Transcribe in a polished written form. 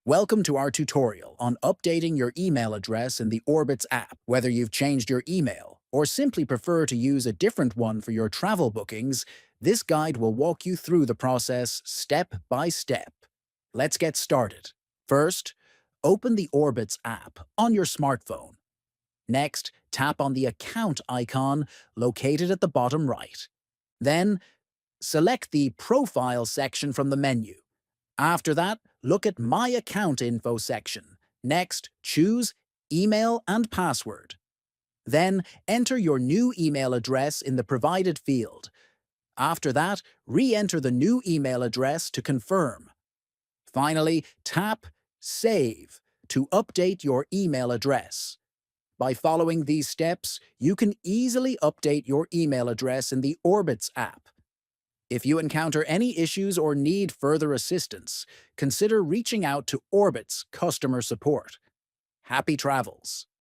Welcome to our tutorial on updating your email address in the Orbitz app. Whether you've changed your email or simply prefer to use a different one for your travel bookings, this guide will walk you through the process step by step. Let's get started. First, open the Orbitz app on your smartphone. Next, tap on the account icon located at the bottom right. Then, select the Profile section from the menu. After that, look at My Account Info section. Next, choose Email and Password. Then, enter your new email address in the provided field. After that, re-enter the new email address to confirm. Finally, tap Save to update your email address. By following these steps, you can easily update your email address in the Orbitz app. If you encounter any issues or need further assistance, consider reaching out to Orbitz customer support. Happy travels!